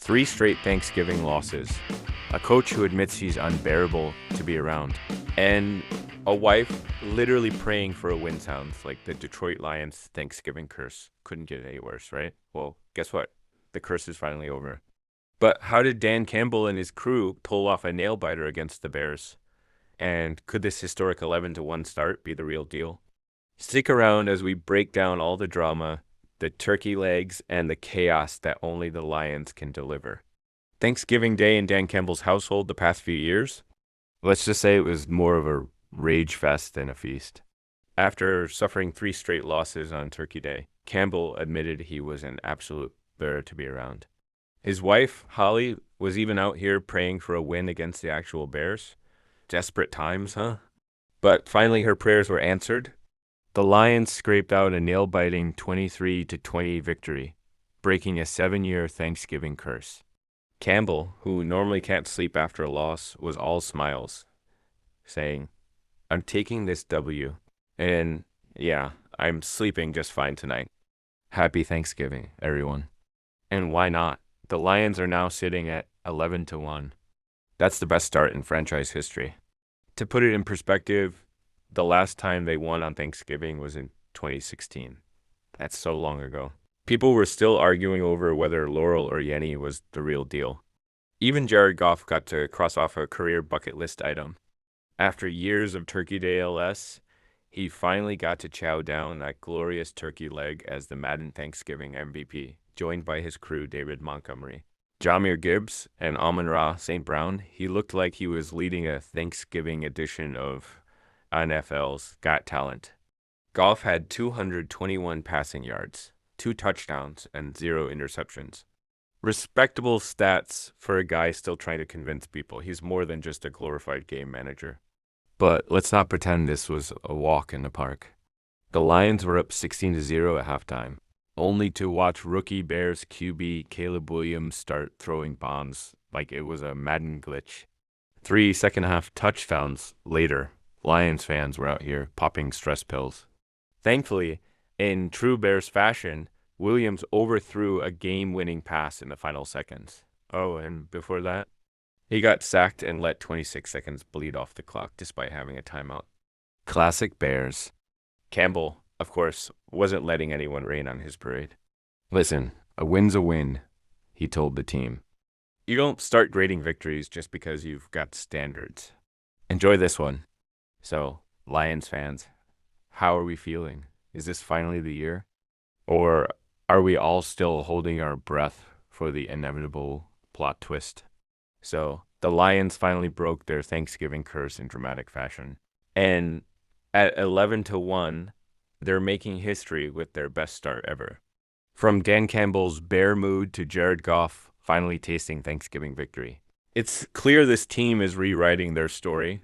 3 straight Thanksgiving losses, a coach who admits he's unbearable to be around, and a wife literally praying for a win. Sounds like the Detroit Lions Thanksgiving curse. Couldn't get any worse, right? Well, guess what? The curse is finally over. But how did Dan Campbell and his crew pull off a nail-biter against the Bears? And could this historic 11-1 start be the real deal? Stick around as we break down all the drama, the turkey legs, and the chaos that only the Lions can deliver. Thanksgiving Day in Dan Campbell's household the past few years? Let's just say it was more of a rage fest than a feast. After suffering 3 straight losses on Turkey Day, Campbell admitted he was an absolute bear to be around. His wife, Holly, was even out here praying for a win against the actual Bears. Desperate times, huh? But finally her prayers were answered. The Lions scraped out a nail-biting 23-20 victory, breaking a 7-year Thanksgiving curse. Campbell, who normally can't sleep after a loss, was all smiles, saying, "I'm taking this W, and yeah, I'm sleeping just fine tonight. Happy Thanksgiving, everyone." And why not? The Lions are now sitting at 11-1. That's the best start in franchise history. To put it in perspective, the last time they won on Thanksgiving was in 2016. That's so long ago. People were still arguing over whether Laurel or Yenny was the real deal. Even Jared Goff got to cross off a career bucket list item. After years of Turkey Day LS, he finally got to chow down that glorious turkey leg as the Madden Thanksgiving MVP, joined by his crew David Montgomery. Jahmyr Gibbs and Amon-Ra St. Brown, he looked like he was leading a Thanksgiving edition of NFL's Got Talent. Goff had 221 passing yards, 2 touchdowns, and 0 interceptions. Respectable stats for a guy still trying to convince people he's more than just a glorified game manager. But let's not pretend this was a walk in the park. The Lions were up 16-0 at halftime, only to watch rookie Bears QB Caleb Williams start throwing bombs like it was a Madden glitch. 3 second-half touchdowns later, Lions fans were out here popping stress pills. Thankfully, in true Bears fashion, Williams overthrew a game-winning pass in the final seconds. Oh, and before that, he got sacked and let 26 seconds bleed off the clock despite having a timeout. Classic Bears. Campbell, of course, wasn't letting anyone rain on his parade. "Listen, a win's a win," he told the team. You don't start grading victories just because you've got standards. Enjoy this one. So, Lions fans, how are we feeling? Is this finally the year? Or are we all still holding our breath for the inevitable plot twist? So, the Lions finally broke their Thanksgiving curse in dramatic fashion. And at 11-1, they're making history with their best start ever. From Dan Campbell's bear mood to Jared Goff finally tasting Thanksgiving victory. It's clear this team is rewriting their story,